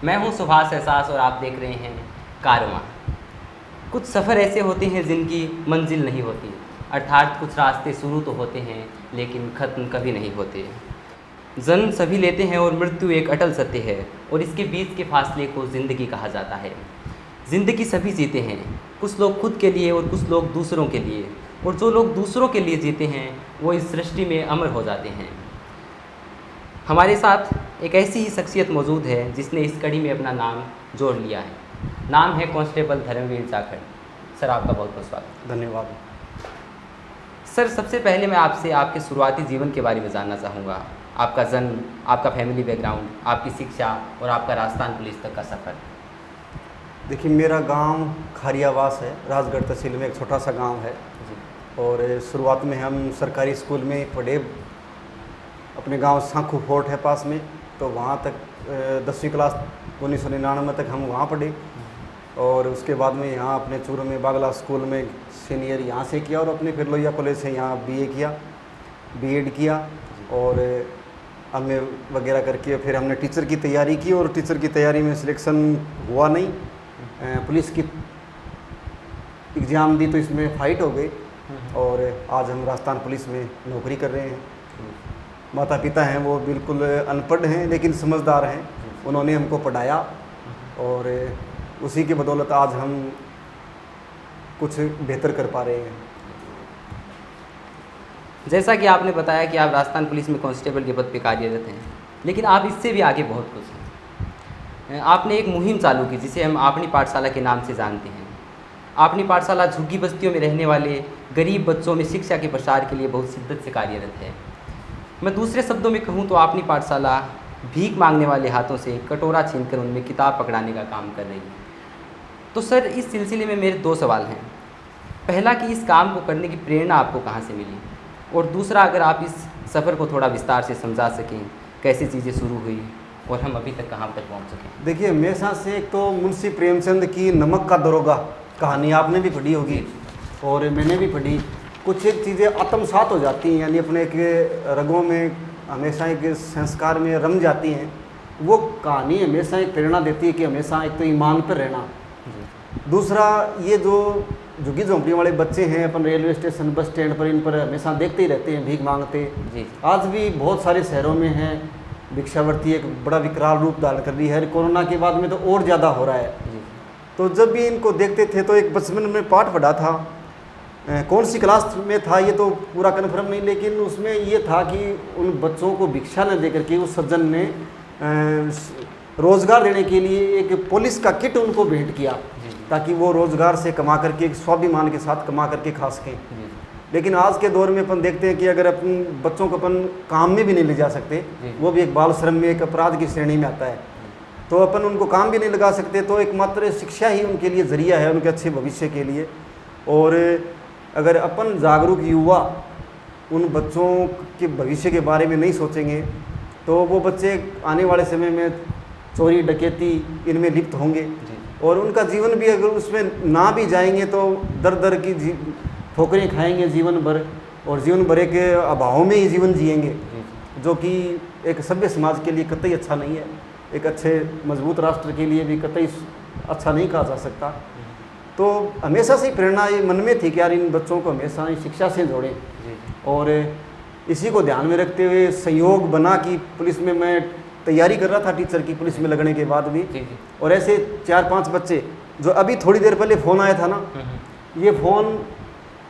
मैं हूं सुभाष एहसास और आप देख रहे हैं कारवां। कुछ सफ़र ऐसे होते हैं जिनकी मंजिल नहीं होती, अर्थात कुछ रास्ते शुरू तो होते हैं लेकिन ख़त्म कभी नहीं होते। जन्म सभी लेते हैं और मृत्यु एक अटल सत्य है, और इसके बीच के फासले को ज़िंदगी कहा जाता है। ज़िंदगी सभी जीते हैं, कुछ लोग खुद के लिए और कुछ लोग दूसरों के लिए, और जो लोग दूसरों के लिए जीते हैं वो इस सृष्टि में अमर हो जाते हैं। हमारे साथ एक ऐसी ही शख्सियत मौजूद है जिसने इस कड़ी में अपना नाम जोड़ लिया है। नाम है कांस्टेबल धर्मवीर जाखड़। सर, आपका बहुत बहुत स्वागत। धन्यवाद। सर, सबसे पहले मैं आपसे आपके शुरुआती जीवन के बारे में जानना चाहूँगा। आपका जन्म, आपका फैमिली बैकग्राउंड, आपकी शिक्षा और आपका राजस्थान पुलिस तक का सफ़र। देखिए, मेरा गांव खारियावास है, राजगढ़ तहसील में एक छोटा सा गांव है। और शुरुआत में हम सरकारी स्कूल में पढ़े, अपने गांव सांखू फोर्ट है पास में, तो वहाँ तक 10वीं क्लास 1999 तक हम वहाँ पढ़े। और उसके बाद में यहाँ अपने चूरू में बागला स्कूल में सीनियर यहाँ से किया, और अपने फिर लोहिया कॉलेज से यहाँ बीए किया, बीएड किया, और एमए वगैरह करके फिर हमने टीचर की तैयारी की। और टीचर की तैयारी में सिलेक्शन हुआ नहीं, पुलिस की एग्ज़ाम दी तो इसमें फ़ाइट हो गई, और आज हम राजस्थान पुलिस में नौकरी कर रहे हैं। माता पिता हैं वो बिल्कुल अनपढ़ हैं लेकिन समझदार हैं, उन्होंने हमको पढ़ाया, और उसी की बदौलत आज हम कुछ बेहतर कर पा रहे हैं। जैसा कि आपने बताया कि आप राजस्थान पुलिस में कांस्टेबल के पद पर कार्यरत हैं, लेकिन आप इससे भी आगे बहुत कुछ हैं। आपने एक मुहिम चालू की जिसे हम आपनी पाठशाला के नाम से जानते हैं। आपनी पाठशाला झुग्गी बस्तियों में रहने वाले गरीब बच्चों में शिक्षा के प्रसार के लिए बहुत शिद्दत से कार्यरत है। मैं दूसरे शब्दों में कहूँ तो आपनी पाठशाला भीख मांगने वाले हाथों से कटोरा छीनकर उनमें किताब पकड़ाने का काम कर रही है। तो सर, इस सिलसिले में मेरे दो सवाल हैं। पहला कि इस काम को करने की प्रेरणा आपको कहाँ से मिली, और दूसरा अगर आप इस सफ़र को थोड़ा विस्तार से समझा सकें, कैसी चीज़ें शुरू हुई और हम अभी तक कहाँ तक पहुँच सकें। देखिए, मेरे साथ से एक तो मुंशी प्रेमचंद की नमक का दरोगा कहानी आपने भी पढ़ी होगी और मैंने भी पढ़ी। कुछ एक चीज़ें आत्मसात हो जाती हैं, यानी अपने के रगों में हमेशा एक संस्कार में रम जाती हैं। वो कहानी हमेशा एक प्रेरणा देती है कि हमेशा एक तो ईमान पर रहना। दूसरा, ये जो झुग्गी झोंपड़ी वाले बच्चे हैं अपन रेलवे स्टेशन बस स्टैंड पर, इन पर हमेशा देखते ही रहते हैं भीख मांगते। आज भी बहुत सारे शहरों में हैं, भिक्षावृत्ति एक बड़ा विकराल रूप धारण कर रही है। कोरोना के बाद में तो और ज़्यादा हो रहा है। तो जब भी इनको देखते थे तो एक बचपन में पाठ पढ़ा था, कौन सी क्लास में था ये तो पूरा कन्फर्म नहीं, लेकिन उसमें ये था कि उन बच्चों को भिक्षा न देकर के उस सज्जन ने रोज़गार देने के लिए एक पुलिस का किट उनको भेंट किया, ताकि वो रोज़गार से कमा करके एक स्वाभिमान के साथ कमा करके खा सकें। लेकिन आज के दौर में अपन देखते हैं कि अगर अपन बच्चों को अपन काम में भी नहीं ले जा सकते, वो भी एक बाल श्रम में एक अपराध की श्रेणी में आता है, तो अपन उनको काम भी नहीं लगा सकते, तो एकमात्र शिक्षा ही उनके लिए ज़रिया है उनके अच्छे भविष्य के लिए। और अगर अपन जागरूक युवा उन बच्चों के भविष्य के बारे में नहीं सोचेंगे तो वो बच्चे आने वाले समय में चोरी डकैती इनमें लिप्त होंगे, और उनका जीवन भी अगर उसमें ना भी जाएंगे तो दर दर की ठोकरें खाएंगे जीवन भर, और जीवन भर के अभावों में ही जीवन जिएंगे, जो कि एक सभ्य समाज के लिए कतई अच्छा नहीं है, एक अच्छे मजबूत राष्ट्र के लिए भी कतई अच्छा नहीं कहा जा सकता। तो हमेशा से प्रेरणा ये मन में थी कि यार इन बच्चों को हमेशा शिक्षा से जोड़ें, और इसी को ध्यान में रखते हुए संयोग बना कि पुलिस में मैं तैयारी कर रहा था टीचर की, पुलिस में लगने के बाद भी। और ऐसे 4-5 बच्चे जो अभी थोड़ी देर पहले फ़ोन आया था ना, ये फ़ोन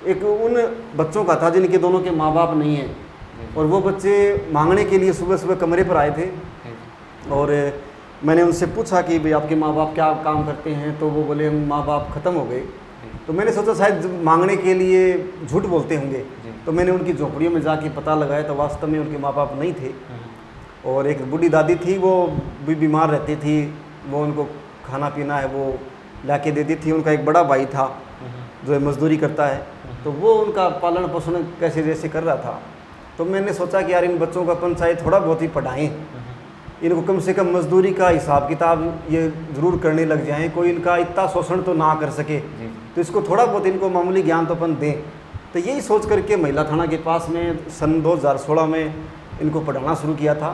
एक उन बच्चों का था जिनके दोनों के माँ बाप नहीं हैं, और वो बच्चे मांगने के लिए सुबह सुबह कमरे पर आए थे। और मैंने उनसे पूछा कि भाई आपके माँ बाप क्या काम करते हैं, तो वो बोले माँ बाप ख़त्म हो गए। तो मैंने सोचा शायद मांगने के लिए झूठ बोलते होंगे, तो मैंने उनकी झोपड़ियों में जाके पता लगाया तो वास्तव में उनके माँ बाप नहीं थे। और एक बूढ़ी दादी थी, वो भी बीमार रहती थी, वो उनको खाना पीना है वो ला के देती थी। उनका एक बड़ा भाई था जो मजदूरी करता है, तो वो उनका पालन पोषण कैसे जैसे कर रहा था। तो मैंने सोचा कि यार इन बच्चों को अपन चाहे थोड़ा बहुत ही पढ़ाएँ, इनको कम से कम मजदूरी का हिसाब किताब ये ज़रूर करने लग जाएं, कोई इनका इतना शोषण तो ना कर सके, तो इसको थोड़ा बहुत इनको मामूली ज्ञान तो अपन दें। तो यही सोच करके महिला थाना के पास में सन 2016 में इनको पढ़ाना शुरू किया था।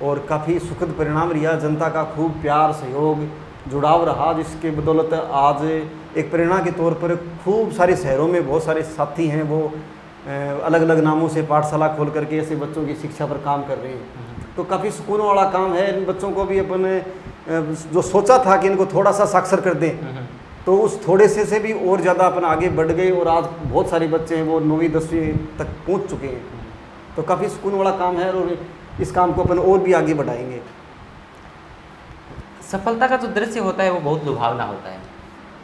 और काफ़ी सुखद परिणाम रहा। जनता का खूब प्यार सहयोग जुड़ाव रहा, जिसके बदौलत आज एक प्रेरणा के तौर पर खूब सारे शहरों में बहुत सारे साथी हैं, वो अलग अलग नामों से पाठशाला खोल करके ऐसे बच्चों की शिक्षा पर काम कर रहे हैं। तो काफ़ी सुकून वाला काम है। इन बच्चों को भी अपने जो सोचा था कि इनको थोड़ा सा साक्षर कर दें, तो उस थोड़े से भी और ज़्यादा अपन आगे बढ़ गए और आज बहुत सारे बच्चे हैं वो 9वीं 10वीं तक पहुंच चुके हैं। तो काफ़ी सुकून वाला काम है और इस काम को अपन और भी आगे बढ़ाएंगे। सफलता का जो दृश्य होता है वो बहुत लुभावना होता है,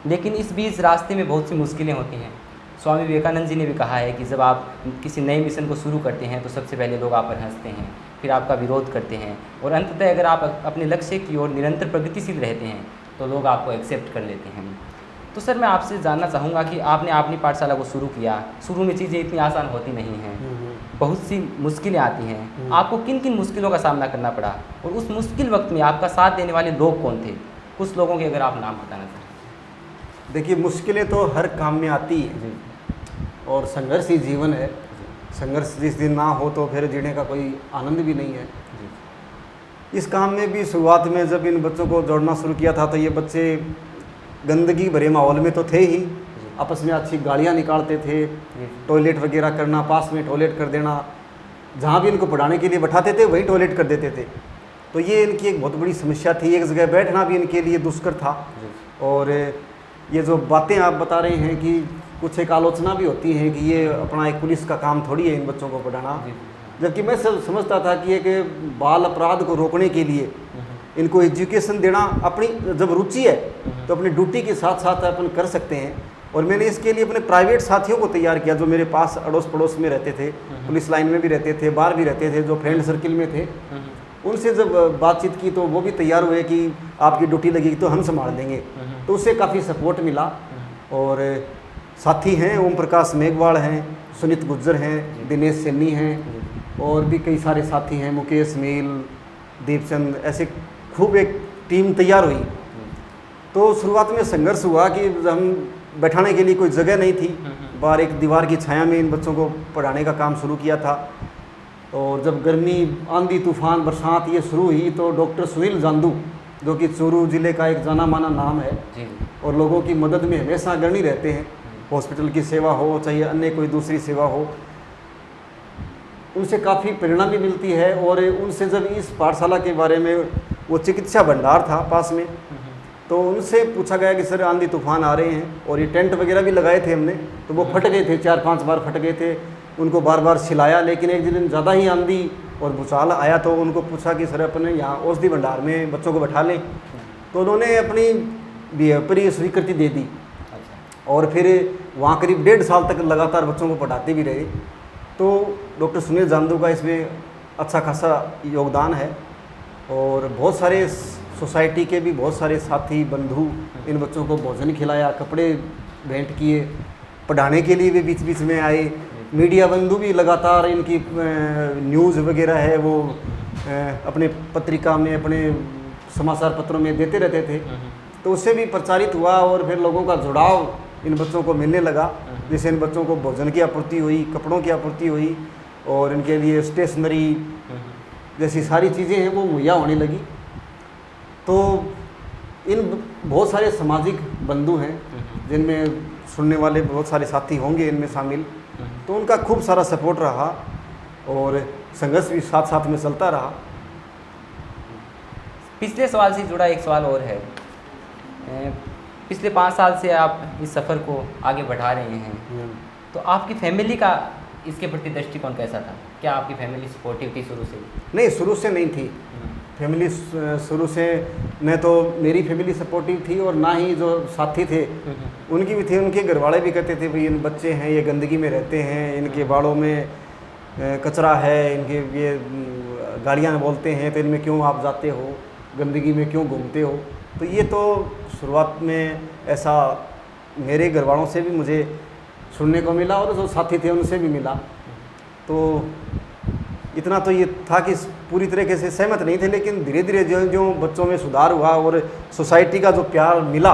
लेकिन इस बीच रास्ते में बहुत सी मुश्किलें होती हैं। स्वामी विवेकानंद जी ने भी कहा है कि जब आप किसी नए मिशन को शुरू करते हैं तो सबसे पहले लोग आप पर हंसते हैं, फिर आपका विरोध करते हैं, और अंततः अगर आप अपने लक्ष्य की ओर निरंतर प्रगतिशील रहते हैं तो लोग आपको एक्सेप्ट कर लेते हैं। तो सर, मैं आपसे जानना चाहूँगा कि आपने अपनी पाठशाला को शुरू किया, शुरू में चीज़ें इतनी आसान होती नहीं हैं, बहुत सी मुश्किलें आती हैं। आपको किन किन मुश्किलों का सामना करना पड़ा, और उस मुश्किल वक्त में आपका साथ देने वाले लोग कौन थे? कुछ लोगों के अगर आप नाम बताना चाहें। देखिए, मुश्किलें तो हर काम में आती है और संघर्ष ही जीवन है। संघर्ष जिस दिन ना हो तो फिर जीने का कोई आनंद भी नहीं है। इस काम में भी शुरुआत में जब इन बच्चों को जोड़ना शुरू किया था तो ये बच्चे गंदगी भरे माहौल में तो थे ही, आपस में अच्छी गालियाँ निकालते थे, टॉयलेट वगैरह करना, पास में टॉयलेट कर देना, जहाँ भी इनको पढ़ाने के लिए बैठाते थे वहीं टॉयलेट कर देते थे। तो ये इनकी एक बहुत बड़ी समस्या थी, एक जगह बैठना भी इनके लिए दुष्कर था। और ये जो बातें आप बता रहे हैं कि कुछ एक आलोचना भी होती है कि ये अपना एक पुलिस का काम थोड़ी है इन बच्चों को पढ़ाना, जबकि मैं समझता था कि एक बाल अपराध को रोकने के लिए इनको एजुकेशन देना अपनी जब रुचि है तो अपनी ड्यूटी के साथ साथ अपन कर सकते हैं। और मैंने इसके लिए अपने प्राइवेट साथियों को तैयार किया जो मेरे पास अड़ोस पड़ोस में रहते थे, पुलिस लाइन में भी रहते थे, बाहर भी रहते थे, जो फ्रेंड सर्किल में थे। उनसे जब बातचीत की तो वो भी तैयार हुए कि आपकी ड्यूटी लगेगी तो हम संभाल देंगे। तो उससे काफ़ी सपोर्ट मिला। और साथी हैं, ओम प्रकाश मेघवाल हैं, सुनीत गुज्जर हैं, दिनेश सैनी हैं, और भी कई सारे साथी हैं, मुकेश मील, दीपचंद, ऐसे खूब एक टीम तैयार हुई। तो शुरुआत में संघर्ष हुआ कि हम बैठाने के लिए कोई जगह नहीं थी, बाहर एक दीवार की छाया में इन बच्चों को पढ़ाने का काम शुरू किया था। और जब गर्मी, आंधी, तूफान, बरसात ये शुरू हुई तो डॉक्टर सुनील जांदू, जो कि चूरू ज़िले का एक जाना माना नाम है और लोगों की मदद में हमेशा अग्रणी रहते हैं, हॉस्पिटल की सेवा हो चाहे अन्य कोई दूसरी सेवा हो, उनसे काफ़ी प्रेरणा भी मिलती है। और उनसे जब इस पाठशाला के बारे में, वो चिकित्सा भंडार था पास में, तो उनसे पूछा गया कि सर आंधी तूफान आ रहे हैं, और ये टेंट वगैरह भी लगाए थे हमने, तो वो फट गए थे, 4-5 बार फट गए थे। उनको बार बार छिलाया, लेकिन एक दिन ज़्यादा ही आंधी और भूचाल आया तो उनको पूछा कि सर अपने यहाँ औषधि भंडार में बच्चों को बैठा लें। तो उन्होंने अपनी बिहेव पर ये स्वीकृति दे दी और फिर वहाँ करीब 1.5 साल तक लगातार बच्चों को पढ़ाते भी रहे। तो डॉक्टर सुनील जांदू का इसमें अच्छा खासा योगदान है। और बहुत सारे सोसाइटी के भी बहुत सारे साथी बंधु इन बच्चों को भोजन खिलाया, कपड़े भेंट किए, पढ़ाने के लिए भी बीच बीच में आए। मीडिया बंधु भी लगातार इनकी न्यूज़ वगैरह है वो अपने पत्रिका में, अपने समाचार पत्रों में देते रहते थे, तो उससे भी प्रचारित हुआ और फिर लोगों का जुड़ाव इन बच्चों को मिलने लगा, जिससे इन बच्चों को भोजन की आपूर्ति हुई, कपड़ों की आपूर्ति हुई और इनके लिए स्टेशनरी जैसी सारी चीज़ें हैं वो मुहैया होने लगी। तो इन बहुत सारे सामाजिक बंधु हैं जिनमें सुनने वाले बहुत सारे साथी होंगे इनमें शामिल, तो उनका खूब सारा सपोर्ट रहा और संघर्ष भी साथ साथ में चलता रहा। पिछले सवाल से जुड़ा एक सवाल और है, पिछले 5 साल से आप इस सफ़र को आगे बढ़ा रहे हैं, तो आपकी फैमिली का इसके प्रति दृष्टिकोण कैसा था? क्या आपकी फैमिली सपोर्टिव थी शुरू से? नहीं, शुरू से नहीं थी फैमिली। शुरू से न तो मेरी फैमिली सपोर्टिव थी और ना ही जो साथी थे उनकी भी थी। उनके घर वाले भी कहते थे भाई इन बच्चे हैं, ये गंदगी में रहते हैं, इनके बालों में कचरा है, इनके ये गालियाँ बोलते हैं, तो इनमें क्यों आप जाते हो, गंदगी में क्यों घूमते हो। तो ये तो शुरुआत में ऐसा मेरे घर वालों से भी मुझे सुनने को मिला और जो साथी थे उनसे भी मिला। तो इतना तो ये था कि पूरी तरीके से सहमत नहीं थे, लेकिन धीरे धीरे जो जो बच्चों में सुधार हुआ और सोसाइटी का जो प्यार मिला,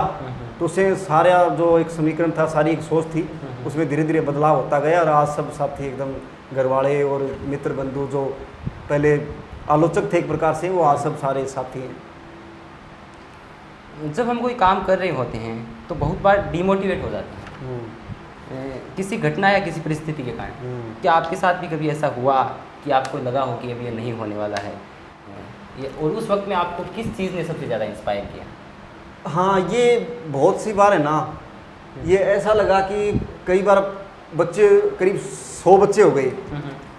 तो उससे सारा जो एक समीकरण था, सारी एक सोच थी, उसमें धीरे धीरे बदलाव होता गया। और आज सब साथी एकदम घर वाले और मित्र बंधु जो पहले आलोचक थे एक प्रकार से, वो आज सब सारे साथी हैं। जब हम कोई काम कर रहे होते हैं तो बहुत बार डिमोटिवेट हो जाते हैं किसी घटना या किसी परिस्थिति के कारण। क्या आपके साथ भी कभी ऐसा हुआ कि आपको लगा हो कि अब ये नहीं होने वाला है, और उस वक्त में आपको किस चीज़ ने सबसे ज़्यादा इंस्पायर किया? हाँ, ये बहुत सी बार है ना, ये ऐसा लगा कि कई बार बच्चे करीब 100 बच्चे हो गए,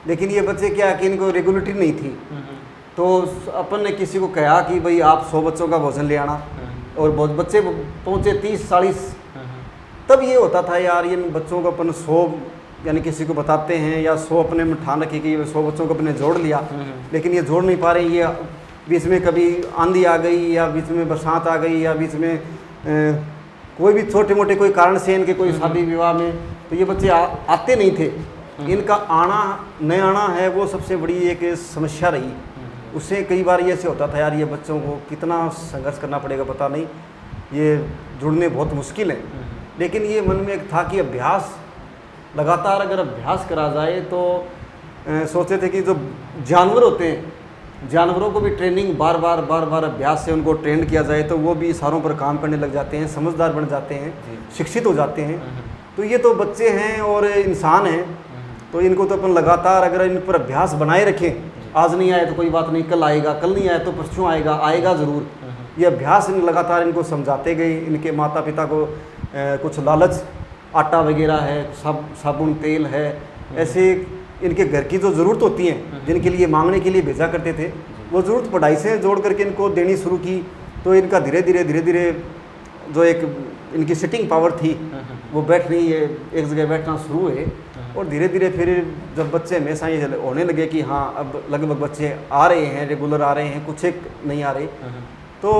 लेकिन ये बच्चे क्या कि इनको रेगुलेटरी नहीं थी, तो अपन ने किसी को कहा कि भाई आप 100 बच्चों का भोजन ले आना, और बहुत बच्चे पहुँचे 30-40। तब ये होता था यार, इन बच्चों को अपन 100 यानी किसी को बताते हैं या 100 अपने में ठान रखे कि 100 बच्चों को अपने जोड़ लिया, लेकिन ये जोड़ नहीं पा रहे। ये बीच में कभी आंधी आ गई, या बीच में बरसात आ गई, या बीच में कोई भी छोटे मोटे कोई कारण से इनके कोई शादी विवाह में, तो ये बच्चे आते नहीं थे। इनका आना न आना है वो सबसे बड़ी एक समस्या रही। उससे कई बार ये ऐसे होता था यार, ये बच्चों को कितना संघर्ष करना पड़ेगा पता नहीं, ये जुड़ने बहुत मुश्किल है। लेकिन ये मन में एक था कि अभ्यास लगातार अगर अभ्यास करा जाए तो सोचते थे कि जो जानवर होते हैं, जानवरों को भी ट्रेनिंग बार बार अभ्यास से उनको ट्रेन किया जाए तो वो भी इशारों पर काम करने लग जाते हैं, समझदार बन जाते हैं, शिक्षित हो जाते हैं। तो ये तो बच्चे हैं और इंसान हैं, तो इनको तो अपन लगातार अगर इन पर अभ्यास बनाए रखें, आज नहीं आए तो कोई बात नहीं, कल आएगा, कल नहीं आए तो परसों आएगा, आएगा ज़रूर। ये अभ्यास लगातार इनको समझाते गए। इनके माता पिता को कुछ लालच, आटा वगैरह है, साबुन तेल है, ऐसे इनके घर की जो ज़रूरत होती हैं जिनके लिए मांगने के लिए भेजा करते थे, वो ज़रूरत पढ़ाई से जोड़ करके इनको देनी शुरू की। तो इनका धीरे धीरे जो एक इनकी सिटिंग पावर थी वो बैठ रही है, एक जगह बैठना शुरू हुए। और धीरे धीरे फिर जब बच्चे हमेशा ये होने लगे कि हाँ अब लगभग बच्चे आ रहे हैं, रेगुलर आ रहे हैं, कुछ एक नहीं आ रहे, तो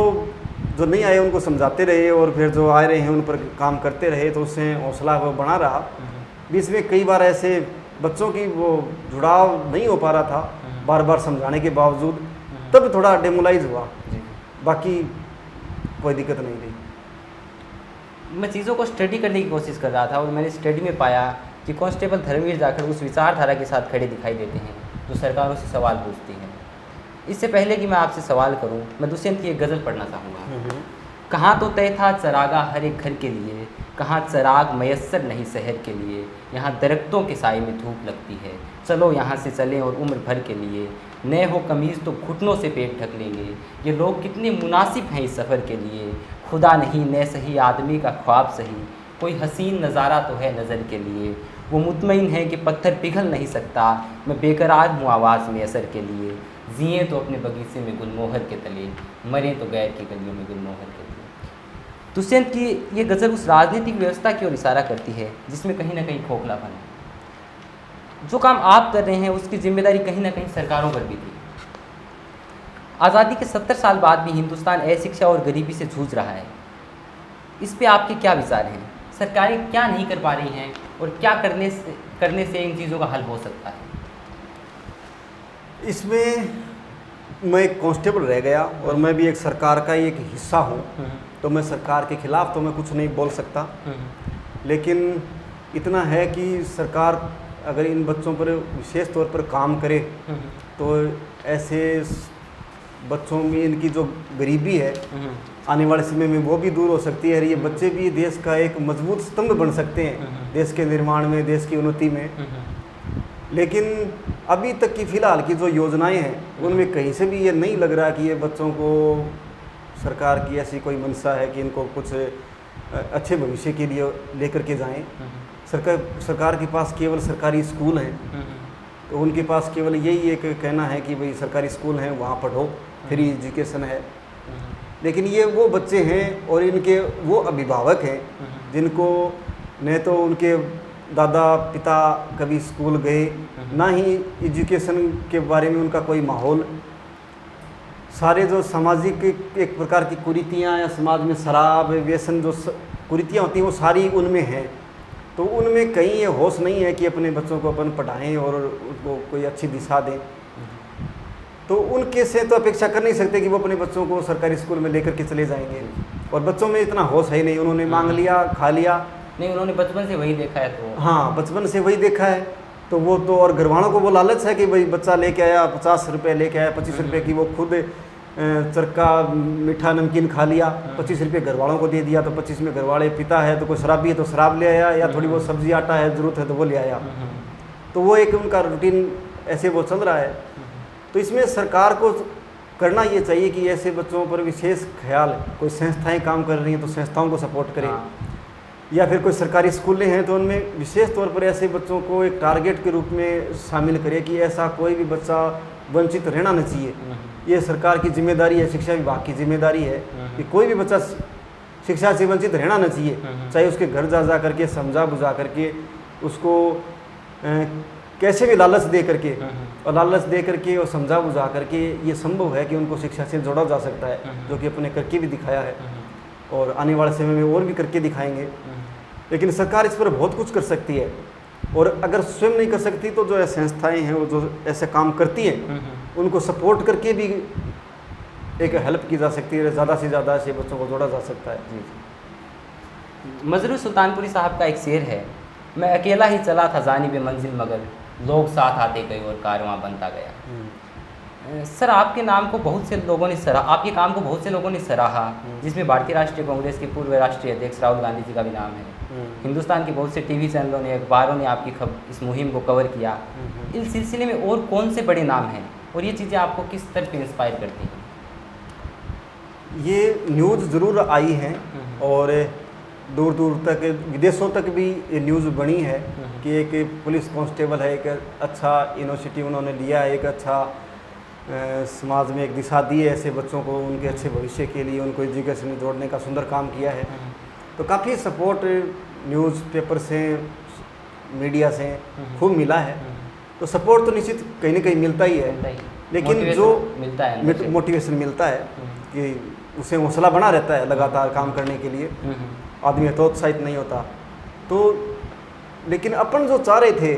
जो नहीं आए उनको समझाते रहे, और फिर जो आ रहे हैं उन पर काम करते रहे, तो उससे हौसला वो बना रहा। बीच में कई बार ऐसे बच्चों की वो जुड़ाव नहीं हो पा रहा था, बार बार समझाने के बावजूद, तब थोड़ा डेमोलाइज हुआ, बाकी कोई दिक्कत नहीं रही। मैं चीज़ों को स्टडी करने की कोशिश कर रहा था, और मैंने स्टडी में पाया कि कांस्टेबल धर्मवीर जाखड़ उस विचारधारा के साथ खड़े दिखाई देते हैं जो सरकारों से सवाल पूछती है। इससे पहले कि मैं आपसे सवाल करूं, मैं दुष्यंत की एक गज़ल पढ़ना चाहूँगा। कहाँ तो तय था चरागा हर एक घर के लिए, कहाँ चराग मयस्सर नहीं शहर के लिए, यहाँ दरख्तों के साए में धूप लगती है, चलो यहाँ से चलें और उम्र भर के लिए, नए हो कमीज़ तो घुटनों से पेट ढक लेंगे, ये लोग कितने मुनासिब हैं इस सफ़र के लिए, खुदा नहीं न सही आदमी का ख्वाब सही, कोई हसीन नज़ारा तो है नज़र के लिए, वो मुतमईन है कि पत्थर पिघल नहीं सकता, मैं बेकरार हूँ आवाज़ में असर के लिए, जिए तो अपने बगीचे में गुलमोहर के तले, मरे तो गैर की गलियों में गुलमोहर के तले। दुष्यंत की ये गज़ल उस राजनीतिक व्यवस्था की ओर इशारा करती है जिसमें कहीं ना कहीं खोखलापन है। जो काम आप कर रहे हैं उसकी जिम्मेदारी कहीं ना कहीं सरकारों पर भी थी। आज़ादी के 70 साल बाद भी हिंदुस्तान अशिक्षा और गरीबी से जूझ रहा है। इस पे आपके क्या विचार हैं? सरकारें क्या नहीं कर पा रही हैं और क्या करने से इन चीज़ों का हल हो सकता है? इसमें मैं एक कांस्टेबल रह गया और मैं भी एक सरकार का एक हिस्सा हूँ, तो मैं सरकार के खिलाफ़ तो मैं कुछ नहीं बोल सकता, लेकिन इतना है कि सरकार अगर इन बच्चों पर विशेष तौर पर काम करे तो ऐसे बच्चों में इनकी जो गरीबी है आने वाले समय में वो भी दूर हो सकती है। ये बच्चे भी देश का एक मजबूत स्तंभ बन सकते हैं देश के निर्माण में, देश की उन्नति में। लेकिन अभी तक की फ़िलहाल की जो योजनाएं हैं उनमें कहीं से भी ये नहीं लग रहा कि ये बच्चों को सरकार की ऐसी कोई मंशा है कि इनको कुछ अच्छे भविष्य के लिए लेकर के जाएं। सरकार के पास केवल सरकारी स्कूल हैं, तो उनके पास केवल यही एक कहना है कि भाई सरकारी स्कूल हैं वहाँ पढ़ो, फ्री एजुकेशन है। लेकिन ये वो बच्चे हैं और इनके वो अभिभावक हैं जिनको न तो उनके दादा पिता कभी स्कूल गए, ना ही एजुकेशन के बारे में उनका कोई माहौल। सारे जो सामाजिक एक प्रकार की कुरीतियाँ या समाज में शराब व्यसन जो कुरीतियाँ होती हैं वो सारी उनमें हैं, तो उनमें कहीं ये होश नहीं है कि अपने बच्चों को अपन पढ़ाएं और उनको कोई अच्छी दिशा दें। तो उनके से तो अपेक्षा कर नहीं सकते कि वो अपने बच्चों को सरकारी स्कूल में लेकर के चले जाएंगे, और बच्चों में इतना होश है ही नहीं। उन्होंने मांग लिया, खा लिया, नहीं, उन्होंने बचपन से वही देखा है। तो हाँ, बचपन से वही देखा है, तो वो तो, और घर वालों को वो लालच है कि भाई बच्चा लेके आया 50 रुपये लेके आया, 25 रुपये की वो खुद चरका मीठा नमकीन खा लिया, 25 रुपये घर वालों को दे दिया, तो 25 में घर वाले पिता है तो कोई शराबी है तो शराब ले आया, या थोड़ी बहुत सब्जी आटा है ज़रूरत है तो वो ले आया। तो वो एक उनका रूटीन ऐसे वो चल रहा है। तो इसमें सरकार को करना ये चाहिए कि ऐसे बच्चों पर विशेष ख्याल, कोई संस्थाएं काम कर रही हैं तो संस्थाओं को सपोर्ट करें, या फिर कोई सरकारी स्कूलें हैं तो उनमें विशेष तौर पर ऐसे बच्चों को एक टारगेट के रूप में शामिल करें कि ऐसा कोई भी बच्चा वंचित रहना नहीं चाहिए। ये सरकार की जिम्मेदारी है, शिक्षा विभाग की जिम्मेदारी है कि कोई भी बच्चा शिक्षा से वंचित रहना नहीं चाहिए, चाहे उसके घर जा करके समझा बुझा करके उसको कैसे भी लालच दे करके, और लालच दे करके और समझा बुझा करके ये संभव है कि उनको शिक्षा से जोड़ा जा सकता है, जो कि अपने करके भी दिखाया है और आने वाले समय में और भी करके दिखाएंगे। लेकिन सरकार इस पर बहुत कुछ कर सकती है, और अगर स्वयं नहीं कर सकती तो जो संस्थाएं हैं वो जो ऐसे काम करती हैं उनको सपोर्ट करके भी एक हेल्प की जा सकती है, ज़्यादा से ज़्यादा ऐसे बच्चों को जोड़ा जा सकता है। जी। मजरूर सुल्तानपुरी साहब का एक शेर है, मैं अकेला ही चला था जानिब मंजिल मगर लोग साथ आते गए और कारवां बनता गया। सर आपके नाम को बहुत से लोगों ने सराहा, आपके काम को बहुत से लोगों ने सराहा, जिसमें भारतीय राष्ट्रीय कांग्रेस के पूर्व राष्ट्रीय अध्यक्ष राहुल गांधी जी का भी नाम है। हिंदुस्तान के बहुत से टीवी चैनलों ने, अखबारों ने आपकी इस मुहिम को कवर किया। इस सिलसिले में और कौन से बड़े नाम हैं और ये चीज़ें आपको किस तरह से इंस्पायर करती हैं? ये न्यूज़ ज़रूर आई हैं और दूर दूर तक विदेशों तक भी ये न्यूज़ बनी है कि एक पुलिस कांस्टेबल है, एक अच्छा इनिशिएटिव उन्होंने लिया है, एक अच्छा समाज में एक दिशा दी है ऐसे बच्चों को, उनके अच्छे भविष्य के लिए उनको एजुकेशन में जोड़ने का सुंदर काम किया है। तो काफ़ी सपोर्ट न्यूज़पेपर से, मीडिया से खूब मिला है। तो सपोर्ट तो निश्चित कहीं ना कहीं मिलता ही है, लेकिन जो मिलता है मोटिवेशन मिलता है कि उसे हौसला बना रहता है लगातार काम करने के लिए, आदमी हतोत्साहित नहीं होता। तो लेकिन अपन जो चाह रहे थे,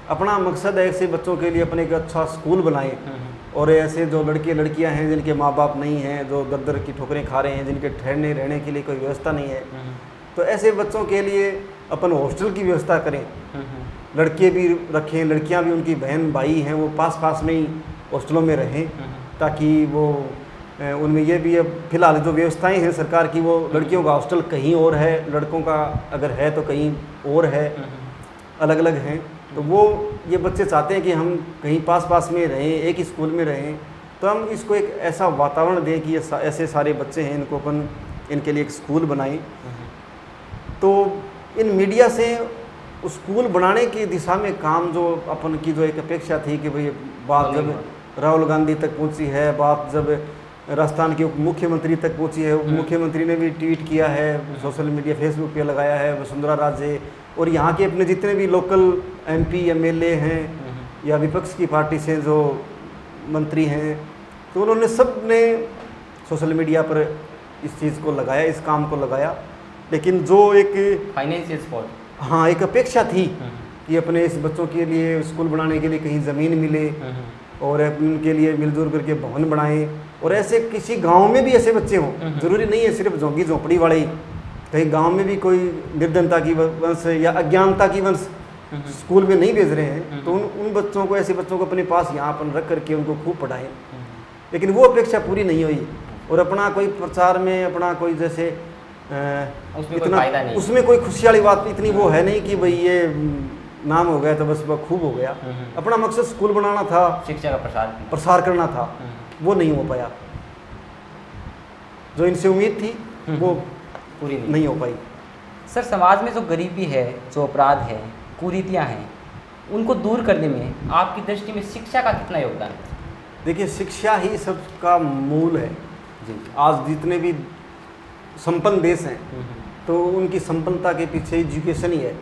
अपना मकसद है ऐसे बच्चों के लिए अपने एक अच्छा स्कूल बनाएं, और ऐसे जो लड़के लड़कियां हैं जिनके माँ बाप नहीं हैं, जो दर दर की ठोकरें खा रहे हैं, जिनके ठहरने रहने के लिए कोई व्यवस्था नहीं है, तो ऐसे बच्चों के लिए अपन हॉस्टल की व्यवस्था करें। लड़के भी रखें, लड़कियां भी, उनकी बहन भाई हैं वो पास पास में ही हॉस्टलों में रहें, ताकि वो उनमें ये भी अब फिलहाल जो व्यवस्थाएं हैं सरकार की, वो लड़कियों का हॉस्टल कहीं और है, लड़कों का अगर है तो कहीं और है, अलग अलग हैं। तो वो ये बच्चे चाहते हैं कि हम कहीं पास पास में रहें, एक ही स्कूल में रहें। तो हम इसको एक ऐसा वातावरण दें कि ये ऐसे सारे बच्चे हैं, इनको अपन इनके लिए एक स्कूल बनाएं। तो इन मीडिया से उस स्कूल बनाने की दिशा में काम जो अपन की जो एक अपेक्षा थी कि भाई बात जब राहुल गांधी तक पहुंची है, बात जब राजस्थान के उप मुख्यमंत्री तक पहुंची है, उप मुख्यमंत्री ने भी ट्वीट किया है, सोशल मीडिया फेसबुक पे लगाया है, वसुंधरा राजे और यहाँ के अपने जितने भी लोकल MP MLA हैं या विपक्ष की पार्टी से जो मंत्री हैं, तो उन्होंने सब ने सोशल मीडिया पर इस चीज़ को लगाया, इस काम को लगाया। लेकिन जो एक फाइनेंशियल सपोर्ट, हाँ, एक अपेक्षा थी कि अपने इस बच्चों के लिए स्कूल बनाने के लिए कहीं ज़मीन मिले और उनके लिए मिलजुल करके भवन बनाएं, और ऐसे किसी गांव में भी ऐसे बच्चे हों, ज़रूरी नहीं है सिर्फ झोंकी झोंपड़ी वाले ही, कहीं गांव में भी कोई निर्धनता की वंश या अज्ञानता की वंश स्कूल में नहीं भेज रहे हैं, तो उन बच्चों को, ऐसे बच्चों को अपने पास यहाँ अपन रख करके उनको खूब पढ़ाएं। लेकिन वो अपेक्षा पूरी नहीं हुई, और अपना कोई प्रचार में अपना कोई जैसे उसमें कोई खुशी वाली बात इतनी वो है नहीं कि भाई ये नाम हो गया तो बस वह खूब हो गया। अपना मकसद स्कूल बनाना था, शिक्षा का प्रसार करना था, वो नहीं हो पाया। जो इनसे उम्मीद थी वो पूरी नहीं हो पाई। सर समाज में जो गरीबी है, जो अपराध है, कुरीतियाँ हैं, उनको दूर करने में आपकी दृष्टि में शिक्षा का कितना योगदान है? देखिए, शिक्षा ही सबका मूल है जी। आज जितने भी संपन्न देश हैं तो उनकी संपन्नता के पीछे एजुकेशन ही है,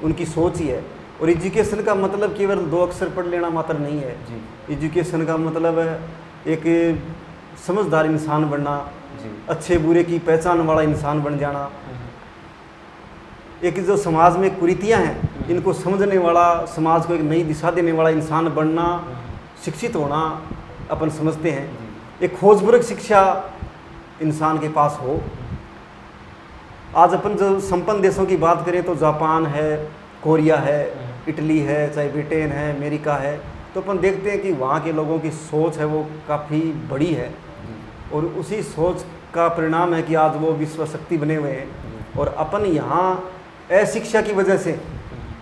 उनकी सोच ही है। और एजुकेशन का मतलब केवल 2 अक्षर पढ़ लेना मात्र नहीं है जी। एजुकेशन का मतलब है एक समझदार इंसान बनना जी, अच्छे बुरे की पहचान वाला इंसान बन जाना, एक जो समाज में कुरीतियाँ हैं इनको समझने वाला, समाज को एक नई दिशा देने वाला इंसान बनना, शिक्षित होना अपन समझते हैं। एक खोजपूर्वक शिक्षा इंसान के पास हो। आज अपन जो संपन्न देशों की बात करें तो जापान है, कोरिया है, इटली है, चाहे ब्रिटेन है, अमेरिका है, तो अपन देखते हैं कि वहाँ के लोगों की सोच है वो काफ़ी बड़ी है, और उसी सोच का परिणाम है कि आज वो विश्व शक्ति बने हुए हैं। और अपन यहाँ अशिक्षा की वजह से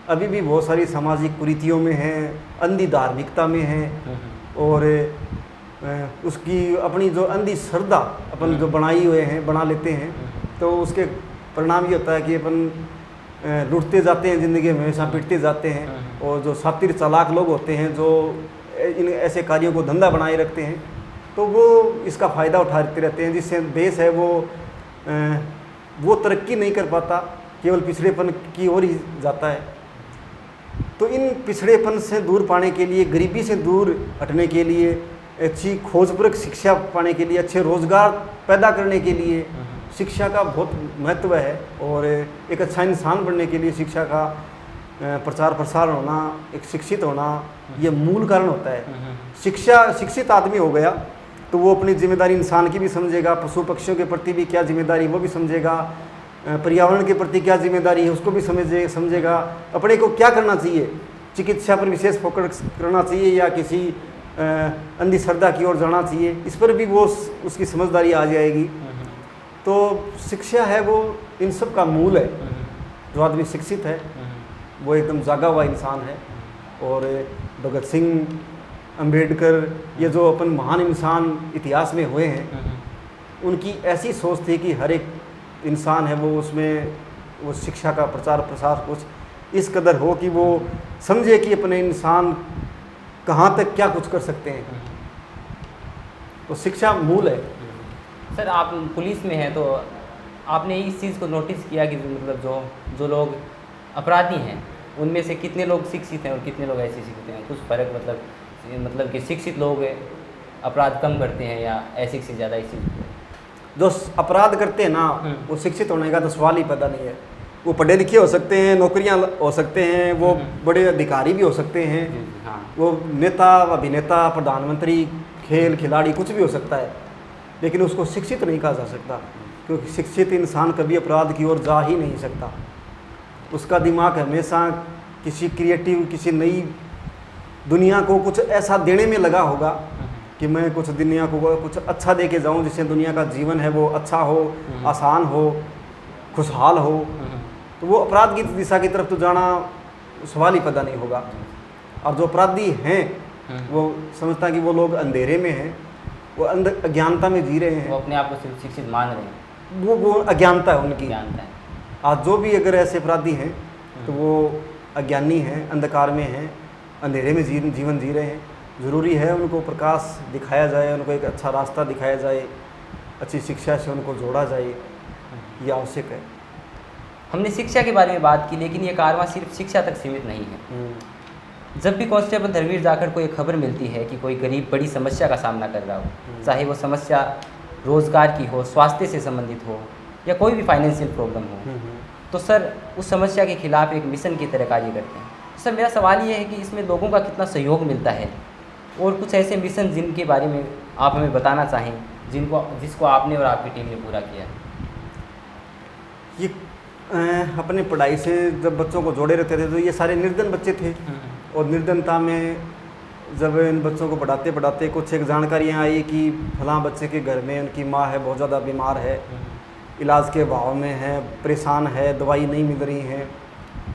अभी भी बहुत सारी सामाजिक कुरीतियों में हैं, अंधी धार्मिकता में हैं, और उसकी अपनी जो अंधी श्रद्धा अपन जो बना लेते हैं, तो उसके परिणाम ये होता है कि अपन लुटते जाते हैं, ज़िंदगी में हमेशा पिटते जाते हैं। और जो शातिर चालाक लोग होते हैं, जो इन ऐसे कार्यों को धंधा बनाए रखते हैं, तो वो इसका फ़ायदा उठाते रहते हैं, जिससे देश है वो तरक्की नहीं कर पाता, केवल पिछड़ेपन की ओर ही जाता है। तो इन पिछड़ेपन से दूर पाने के लिए, गरीबी से दूर हटने के लिए, अच्छी खोजपूर्वक शिक्षा पाने के लिए, अच्छे रोज़गार पैदा करने के लिए शिक्षा का बहुत महत्व है। और एक अच्छा इंसान बनने के लिए शिक्षा का प्रचार प्रसार होना, एक शिक्षित होना, ये मूल कारण होता है। शिक्षित आदमी हो गया तो वो अपनी जिम्मेदारी इंसान की भी समझेगा, पशु पक्षियों के प्रति भी क्या जिम्मेदारी वो भी समझेगा, पर्यावरण के प्रति क्या जिम्मेदारी है उसको भी समझेगा, अपने को क्या करना चाहिए, चिकित्सा पर विशेष फोकस करना चाहिए या किसी अंधी श्रद्धा की ओर जाना चाहिए, इस पर भी वो उसकी समझदारी आ जाएगी। तो शिक्षा है वो इन सब का मूल है। जो आदमी शिक्षित है वो एकदम जागा हुआ इंसान है। और भगत सिंह, अंबेडकर, ये जो अपन महान इंसान इतिहास में हुए हैं, उनकी ऐसी सोच थी कि हर एक इंसान है वो उसमें वो शिक्षा का प्रचार प्रसार कुछ इस कदर हो कि वो समझे कि अपने इंसान कहाँ तक क्या कुछ कर सकते हैं। तो शिक्षा मूल है। सर, आप पुलिस में हैं तो आपने इस चीज़ को नोटिस किया कि मतलब जो लोग अपराधी हैं उनमें से कितने लोग शिक्षित हैं और कितने लोग ऐसे शिक्षित हैं? कुछ फ़र्क मतलब कि शिक्षित लोग अपराध कम करते हैं या अशिक्षित ज़्यादा? इस चीज़ जो अपराध करते हैं ना, वो शिक्षित होने का तो सवाल ही पैदा नहीं है। वो पढ़े लिखे हो सकते हैं, नौकरियां हो सकते हैं, वो बड़े अधिकारी भी हो सकते हैं, वो नेता, अभिनेता, प्रधानमंत्री, खेल खिलाड़ी, कुछ भी हो सकता है, लेकिन उसको शिक्षित नहीं कहा जा सकता, क्योंकि शिक्षित इंसान कभी अपराध की ओर जा ही नहीं सकता। उसका दिमाग हमेशा किसी क्रिएटिव, किसी नई दुनिया को कुछ ऐसा देने में लगा होगा कि मैं कुछ दुनिया को कुछ अच्छा दे के जाऊँ, जिससे दुनिया का जीवन है वो अच्छा हो, आसान हो, खुशहाल हो। तो वो अपराध की दिशा की तरफ तो जाना सवाल ही पैदा नहीं होगा। और जो अपराधी हैं वो समझता कि वो लोग अंधेरे में हैं, वो अज्ञानता में जी रहे हैं, वो अपने आप को शिक्षित मान रहे हैं, वो अज्ञानता है उनकी। अज्ञानता है। आज जो भी अगर ऐसे अपराधी हैं तो वो अज्ञानी हैं, अंधकार में हैं, अंधेरे में जीवन जी रहे हैं। ज़रूरी है उनको प्रकाश दिखाया जाए, उनको एक अच्छा रास्ता दिखाया जाए, अच्छी शिक्षा से उनको जोड़ा जाए, ये आवश्यक है। हमने शिक्षा के बारे में बात की, लेकिन ये कारवां सिर्फ शिक्षा तक सीमित नहीं है। जब भी कांस्टेबल धर्मवीर जाखड़ को एक खबर मिलती है कि कोई गरीब बड़ी समस्या का सामना कर रहा हो, चाहे वो समस्या रोज़गार की हो, स्वास्थ्य से संबंधित हो या कोई भी फाइनेंशियल प्रॉब्लम हो, तो सर उस समस्या के खिलाफ एक मिशन की तरह कार्य करते हैं। सर, मेरा सवाल ये है कि इसमें लोगों का कितना सहयोग मिलता है, और कुछ ऐसे मिशन जिनके बारे में आप हमें बताना चाहें जिसको आपने और आपकी टीम ने पूरा किया। ये अपने पढ़ाई से जब बच्चों को जोड़े रहते थे तो ये सारे निर्धन बच्चे थे, और निर्धनता में जब इन बच्चों को पढ़ाते पढ़ाते कुछ एक जानकारियाँ आई कि फलां बच्चे के घर में उनकी माँ है बहुत ज़्यादा बीमार है, इलाज के अभाव में है, परेशान है, दवाई नहीं मिल रही है,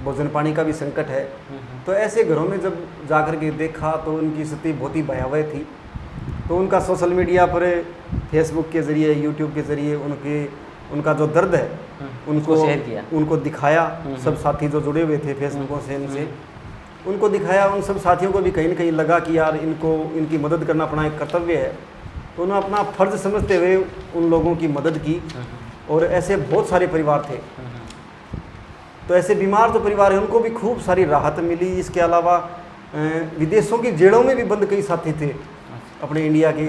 भोजन पानी का भी संकट है। तो ऐसे घरों में जब जाकर के देखा तो उनकी स्थिति बहुत ही भयावह थी। तो उनका सोशल मीडिया पर, फेसबुक के ज़रिए, यूट्यूब के ज़रिए उनका जो दर्द है उनको शेयर किया, उनको दिखाया। सब साथी जो जुड़े हुए थे फेसबुकों से, इनसे उनको दिखाया। उन सब साथियों को भी कहीं न कहीं लगा कि यार इनकी मदद करना अपना एक कर्तव्य है। तो उन्होंने अपना फ़र्ज़ समझते हुए उन लोगों की मदद की। और ऐसे बहुत सारे परिवार थे, तो ऐसे बीमार जो परिवार हैं उनको भी खूब सारी राहत मिली। इसके अलावा विदेशों की जेलों में भी बंद कई साथी थे अपने इंडिया के,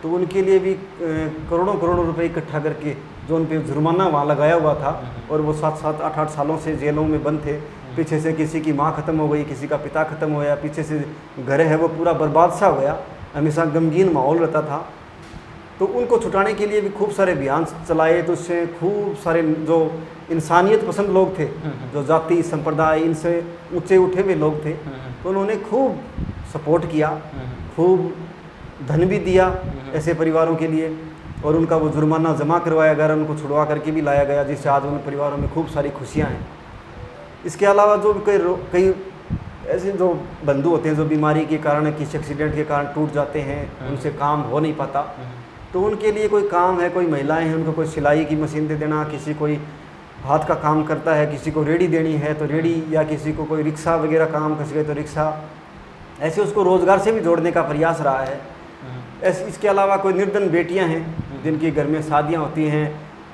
तो उनके लिए भी करोड़ों रुपए इकट्ठा करके जो उन पर जुर्माना वहाँ लगाया हुआ था, और वो 7-7, 8-8 सालों से जेलों में बंद थे। पीछे से किसी की माँ ख़त्म हो गई, किसी का पिता ख़त्म हो गया, पीछे से घर है वो पूरा बर्बाद सा हो गया, हमेशा गमगीन माहौल रहता था। तो उनको छुटाने के लिए भी खूब सारे अभियान चलाए, तो उससे खूब सारे जो इंसानियत पसंद लोग थे, जो जाति संप्रदाय इनसे ऊंचे उठे हुए लोग थे, तो उन्होंने खूब सपोर्ट किया, खूब धन भी दिया ऐसे परिवारों के लिए, और उनका वो जुर्माना जमा करवाया गया, उनको छुड़वा करके भी लाया गया, जिससे आज उन परिवारों में खूब सारी खुशियाँ हैं। इसके अलावा जो कई ऐसे जो बंधु होते हैं जो बीमारी के कारण, किसी एक्सीडेंट के कारण टूट जाते हैं, उनसे काम हो नहीं पाता, तो उनके लिए कोई काम है, कोई महिलाएं हैं, उनको कोई सिलाई की मशीन दे देना, किसी कोई हाथ का काम करता है, किसी को रेडी देनी है तो रेडी, या किसी को कोई रिक्शा वगैरह काम कर सके तो रिक्शा, ऐसे उसको रोज़गार से भी जोड़ने का प्रयास रहा है। ऐसे इसके अलावा कोई निर्धन बेटियां हैं जिनके घर में शादियां होती हैं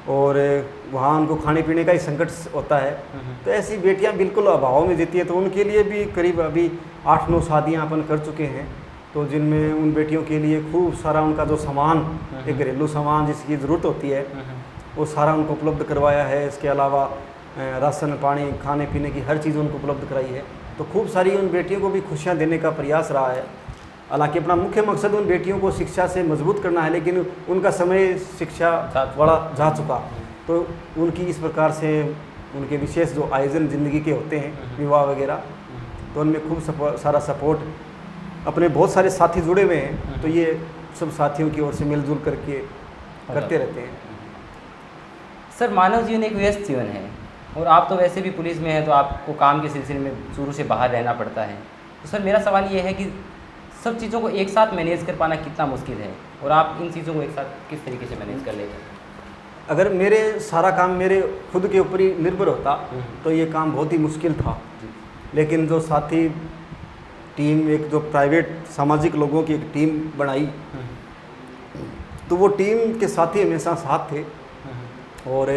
और वहाँ उनको खाने पीने का ही संकट होता है, तो ऐसी बेटियां बिल्कुल अभाव में जीती हैं, तो उनके लिए भी करीब अभी 8-9 शादियाँ अपन कर चुके हैं, तो जिनमें उन बेटियों के लिए खूब सारा उनका जो सामान, एक घरेलू सामान जिसकी ज़रूरत होती है, वो सारा उनको उपलब्ध करवाया है। इसके अलावा राशन पानी खाने पीने की हर चीज़ उनको उपलब्ध कराई है, तो खूब सारी उन बेटियों को भी खुशियाँ देने का प्रयास रहा है। हालांकि अपना मुख्य मकसद उन बेटियों को शिक्षा से मजबूत करना है, लेकिन उनका समय शिक्षा बड़ा जा चुका, तो उनकी इस प्रकार से उनके विशेष जो आयोजन ज़िंदगी के होते हैं, विवाह वगैरह, तो उनमें खूब सारा सपोर्ट, अपने बहुत सारे साथी जुड़े हुए हैं, तो ये सब साथियों की ओर से मिलजुल करके करते रहते हैं। सर, मानव जीवन एक व्यस्त जीवन है, और आप तो वैसे भी पुलिस में हैं, तो आपको काम के सिलसिले में शुरू से बाहर रहना पड़ता है। तो सर, मेरा सवाल ये है कि सब चीज़ों को एक साथ मैनेज कर पाना कितना मुश्किल है, और आप इन चीज़ों को एक साथ किस तरीके से मैनेज कर लेते हैं? अगर मेरे सारा काम मेरे खुद के ऊपर ही निर्भर होता तो ये काम बहुत ही मुश्किल था, लेकिन जो साथी टीम, एक जो प्राइवेट सामाजिक लोगों की एक टीम बनाई, तो वो टीम के साथी हमेशा साथ थे, और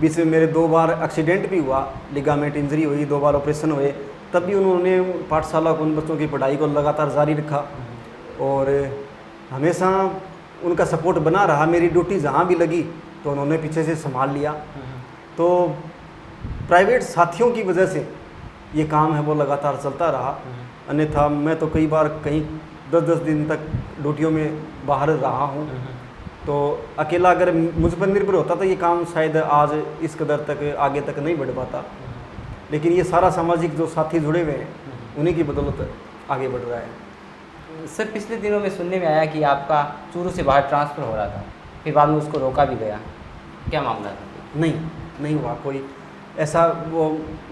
बीच में मेरे 2 बार एक्सीडेंट भी हुआ, लिगामेंट इंजरी हुई, 2 बार ऑपरेशन हुए, तब भी उन्होंने पाठशाला को, उन बच्चों की पढ़ाई को लगातार जारी रखा, और हमेशा उनका सपोर्ट बना रहा। मेरी ड्यूटी जहाँ भी लगी तो उन्होंने पीछे से संभाल लिया। तो प्राइवेट साथियों की वजह से ये काम है वो लगातार चलता रहा, अन्यथा मैं तो कई बार कहीं 10-10 दिन तक ड्यूटियों में बाहर रहा हूँ, तो अकेला अगर मुझ पर निर्भर होता तो ये काम शायद आज इस कदर तक आगे तक नहीं बढ़ पाता, लेकिन ये सारा सामाजिक जो साथी जुड़े हुए हैं उन्हीं की बदौलत आगे बढ़ रहा है। सर, पिछले दिनों में सुनने में आया कि आपका चूरू से बाहर ट्रांसफ़र हो रहा था, फिर बाद में उसको रोका भी गया, क्या मामला था? नहीं हुआ कोई ऐसा, वो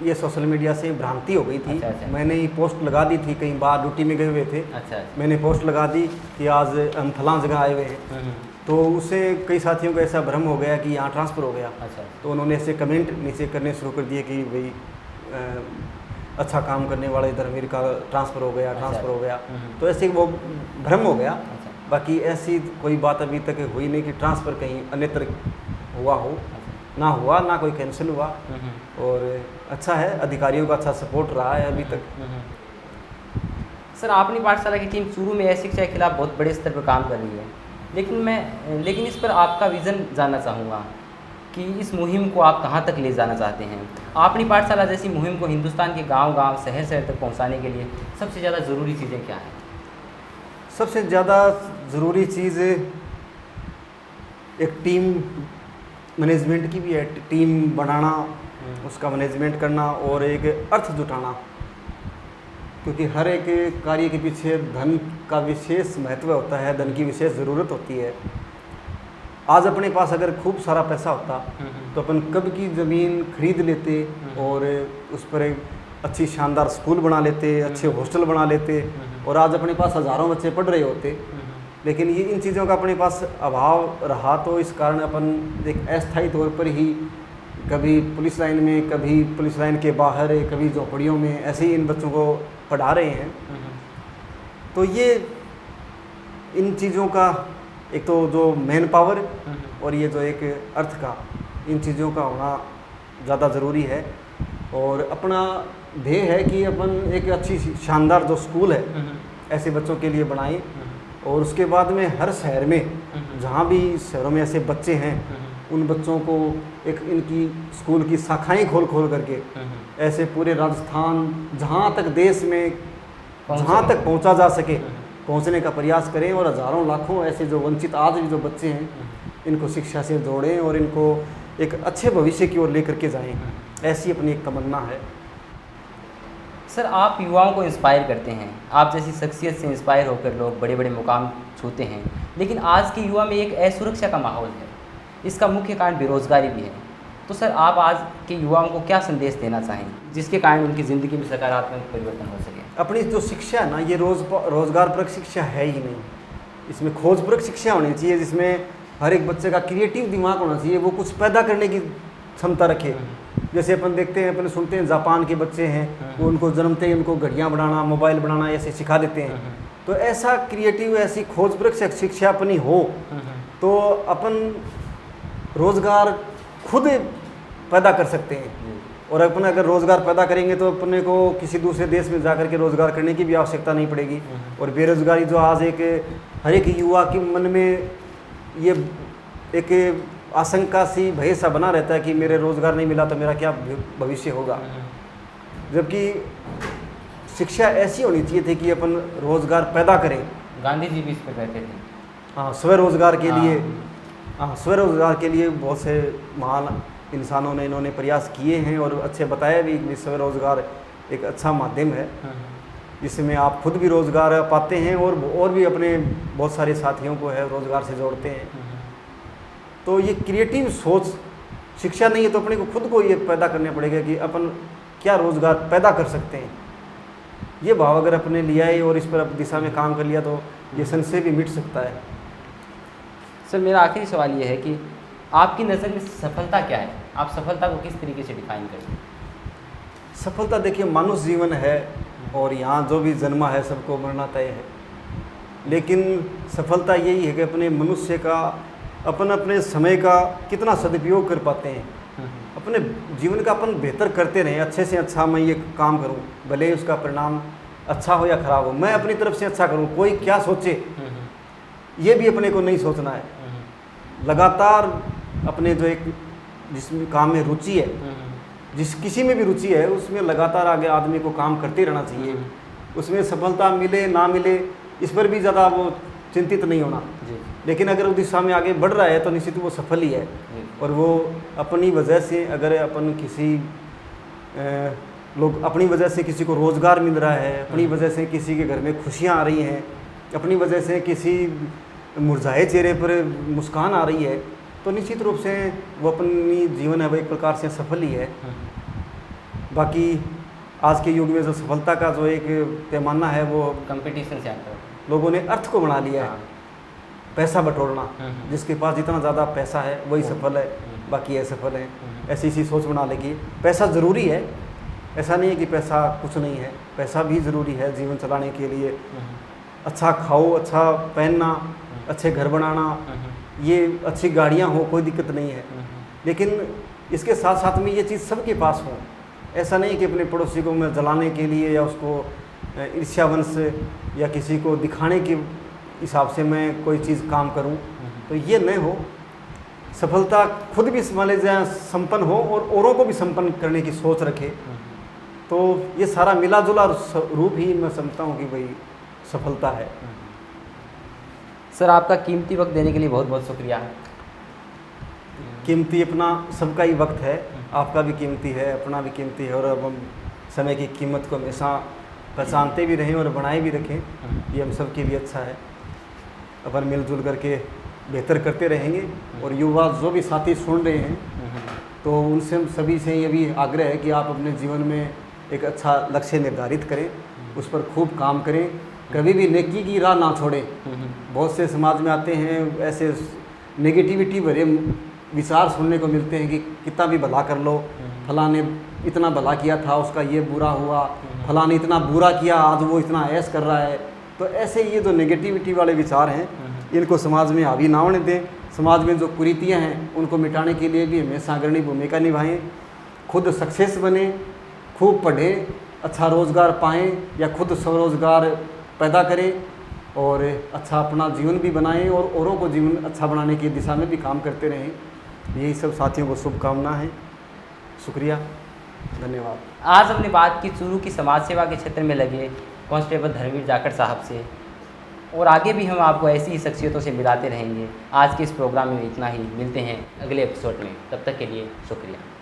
ये सोशल मीडिया से भ्रांति हो गई थी। अच्छा। मैंने ही पोस्ट लगा दी थी, कहीं बाहर ड्यूटी में गए हुए थे, अच्छा। मैंने पोस्ट लगा दी कि आज हम फलां जगह आए हुए हैं, तो उससे कई साथियों को ऐसा भ्रम हो गया कि यहाँ ट्रांसफ़र हो गया। अच्छा। तो उन्होंने ऐसे कमेंट नीचे करने शुरू कर दिए कि भाई अच्छा काम करने वाले धर्मवीर का ट्रांसफ़र हो गया, ट्रांसफ़र हो गया, तो ऐसे वो भ्रम हो गया। बाकी ऐसी कोई बात अभी तक हुई नहीं कि ट्रांसफ़र कहीं अन्यत्र हुआ हो, ना हुआ, ना कोई कैंसिल हुआ, और अच्छा है, अधिकारियों का अच्छा सपोर्ट रहा है अभी तक। सर, आपनी पाठशाला की टीम चूरू में अशिक्षा के खिलाफ बहुत बड़े स्तर पर काम कर रही है, लेकिन इस पर आपका विज़न जानना चाहूँगा कि इस मुहिम को आप कहाँ तक ले जाना चाहते हैं। आपनी पाठशाला जैसी मुहिम को हिंदुस्तान के गांव-गांव, शहर-शहर तक पहुँचाने के लिए सबसे ज़्यादा ज़रूरी चीज़ें क्या हैं? सबसे ज़्यादा ज़रूरी चीज़ एक टीम मैनेजमेंट की भी है, टीम बनाना, उसका मैनेजमेंट करना, और एक अर्थ जुटाना, क्योंकि हर एक कार्य के पीछे धन का विशेष महत्व होता है, धन की विशेष ज़रूरत होती है। आज अपने पास अगर खूब सारा पैसा होता तो अपन कब की ज़मीन खरीद लेते और उस पर एक अच्छी शानदार स्कूल बना लेते, अच्छे हॉस्टल बना लेते, और आज अपने पास हज़ारों बच्चे पढ़ रहे होते। लेकिन ये इन चीज़ों का अपने पास अभाव रहा, तो इस कारण अपन एक अस्थायी तौर पर ही कभी पुलिस लाइन में, कभी पुलिस लाइन के बाहर, कभी झोपड़ियों में ऐसे ही इन बच्चों को पढ़ा रहे हैं। तो ये इन चीज़ों का एक तो जो मैन पावर और ये जो एक अर्थ का, इन चीज़ों का होना ज़्यादा ज़रूरी है। और अपना ध्येय है कि अपन एक अच्छी शानदार जो स्कूल है ऐसे बच्चों के लिए बनाएं, और उसके बाद में हर शहर में, जहाँ भी शहरों में ऐसे बच्चे हैं, उन बच्चों को एक इनकी स्कूल की शाखाएं खोल करके ऐसे पूरे राजस्थान, जहाँ तक देश में जहाँ तक पहुँचा जा सके, पहुंचने का प्रयास करें और हज़ारों लाखों ऐसे जो वंचित आज भी जो बच्चे हैं इनको शिक्षा से जोड़ें और इनको एक अच्छे भविष्य की ओर लेकर के जाएं, ऐसी अपनी एक तमन्ना है। सर, आप युवाओं को इंस्पायर करते हैं, आप जैसी शख्सियत से इंस्पायर होकर लोग बड़े बड़े मुकाम छूते हैं, लेकिन आज के युवा में एक असुरक्षा का माहौल है। इसका मुख्य कारण बेरोज़गारी भी है। तो सर, आप आज के युवाओं को क्या संदेश देना चाहेंगे जिसके कारण उनकी ज़िंदगी में सकारात्मक परिवर्तन हो सके? अपनी जो शिक्षा है ना, ये रोज़गारपरक शिक्षा है ही नहीं, इसमें खोजपरक शिक्षा होनी चाहिए, जिसमें हर एक बच्चे का क्रिएटिव दिमाग होना चाहिए, वो कुछ पैदा करने की क्षमता रखे। जैसे अपन देखते हैं, अपन सुनते हैं जापान के बच्चे हैं, वो उनको जन्मते ही उनको घड़ियाँ बनाना, मोबाइल बनाना ऐसे सिखा देते हैं। तो ऐसा क्रिएटिव, ऐसी खोजपरक शिक्षा अपनी हो तो अपन रोज़गार खुद पैदा कर सकते हैं। और अपन अगर रोज़गार पैदा करेंगे तो अपने को किसी दूसरे देश में जाकर के रोज़गार करने की भी आवश्यकता नहीं पड़ेगी। और बेरोज़गारी जो आज हर एक युवा के मन में ये एक आशंका सी, भय सा बना रहता है कि मेरे रोज़गार नहीं मिला तो मेरा क्या भविष्य होगा। जबकि शिक्षा ऐसी होनी चाहिए थी कि अपन रोज़गार पैदा करें। गांधी जी भी इस पर कहते थे। हाँ, स्वरोज़गार के लिए, हाँ, स्वरोज़गार के लिए बहुत से महान इंसानों ने इन्होंने प्रयास किए हैं और अच्छे बताया भी कि स्वरोज़गार एक अच्छा माध्यम है जिसमें आप खुद भी रोज़गार पाते हैं और भी अपने बहुत सारे साथियों को है रोज़गार से जोड़ते हैं। तो ये क्रिएटिव सोच शिक्षा नहीं है तो अपने को खुद को ये पैदा करना पड़ेगा कि अपन क्या रोज़गार पैदा कर सकते हैं। ये भाव अगर अपने लिया है और इस पर दिशा में काम कर लिया तो ये संशय भी मिट सकता है। सर, मेरा आखिरी सवाल ये है कि आपकी नज़र में सफलता क्या है? आप सफलता को किस तरीके से डिफाइन करते हैं? सफलता देखिए मनुष्य जीवन है और यहाँ जो भी जन्मा है सबको मरना तय है, लेकिन सफलता यही है कि अपने मनुष्य का अपने समय का कितना सदुपयोग कर पाते हैं, अपने जीवन का अपन बेहतर करते रहें। अच्छे से अच्छा मैं ये काम करूं, भले ही उसका परिणाम अच्छा हो या ख़राब हो, मैं अपनी तरफ से अच्छा करूं। कोई क्या सोचे ये भी अपने को नहीं सोचना है। लगातार अपने जो एक जिस काम में रुचि है, जिस किसी में भी रुचि है उसमें लगातार आगे आदमी को काम करते रहना चाहिए। उसमें सफलता मिले ना मिले इस पर भी ज़्यादा वो चिंतित नहीं होना। लेकिन अगर उस दिशा में आगे बढ़ रहा है तो निश्चित वो सफल ही है। और वो अपनी वजह से अगर अपन किसी लोग अपनी वजह से किसी को रोज़गार मिल रहा है, अपनी वजह से किसी के घर में खुशियाँ आ रही हैं, अपनी वजह से किसी मुरझाए चेहरे पर मुस्कान आ रही है, तो निश्चित रूप से वो अपनी जीवन है वो एक प्रकार से सफल ही है। बाकी आज के युग में जो सफलता का जो एक पैमाना है वो कंपटीशन से आता है, लोगों ने अर्थ को बना लिया है, पैसा बटोरना। जिसके पास जितना ज़्यादा पैसा है वही सफल है, बाकी असफल है। ऐसी सी सोच बना लेगी। पैसा ज़रूरी है, ऐसा नहीं है कि पैसा कुछ नहीं है, पैसा भी ज़रूरी है जीवन चलाने के लिए। अच्छा खाओ, अच्छा पहनना, अच्छे घर बनाना, ये अच्छी गाड़ियाँ हो, कोई दिक्कत नहीं है। लेकिन इसके साथ साथ में ये चीज़ सबके पास हो। ऐसा नहीं कि अपने पड़ोसी को मैं जलाने के लिए या उसको ईर्ष्यावंश या किसी को दिखाने के हिसाब से मैं कोई चीज़ काम करूं, तो ये न हो। सफलता खुद भी मान जाए संपन्न हो और औरों को भी संपन्न करने की सोच रखे, तो ये सारा मिला जुला रूप ही मैं समझता हूँ कि भाई सफलता है। सर, आपका कीमती वक्त देने के लिए बहुत बहुत शुक्रिया। कीमती अपना सबका ही वक्त है, आपका भी कीमती है, अपना भी कीमती है। और अब हम समय की कीमत को हमेशा पहचानते भी रहें और बनाए भी रखें, ये हम सब के लिए अच्छा है। अपन मिलजुल करके बेहतर करते रहेंगे। और युवा जो भी साथी सुन रहे हैं तो उनसे हम सभी से ये भी आग्रह है कि आप अपने जीवन में एक अच्छा लक्ष्य निर्धारित करें, उस पर खूब काम करें, कभी भी नेकी की राह ना छोड़ें। बहुत से समाज में आते हैं ऐसे नेगेटिविटी भरे विचार सुनने को मिलते हैं कि कितना भी भला कर लो, फलां ने इतना भला किया था उसका ये बुरा हुआ, फलां ने इतना बुरा किया आज वो इतना ऐश कर रहा है। तो ऐसे ये जो नेगेटिविटी वाले विचार हैं इनको समाज में हावी ना होने दें। समाज में जो कुरीतियाँ हैं उनको मिटाने के लिए भी हमेशा अग्रणी भूमिका निभाएं। खुद सक्सेस बने, खूब पढ़ें, अच्छा रोज़गार पाएँ या खुद स्वरोज़गार पैदा करें और अच्छा अपना जीवन भी बनाएं और औरों को जीवन अच्छा बनाने की दिशा में भी काम करते रहें। यही सब साथियों को शुभकामना है। शुक्रिया, धन्यवाद। आज हमने बात की चूरू की समाज सेवा के क्षेत्र में लगे कांस्टेबल धर्मवीर जाखड़ साहब से। और आगे भी हम आपको ऐसी ही शख्सियतों से मिलाते रहेंगे। आज के इस प्रोग्राम में इतना ही, मिलते हैं अगले एपिसोड में, तब तक के लिए शुक्रिया।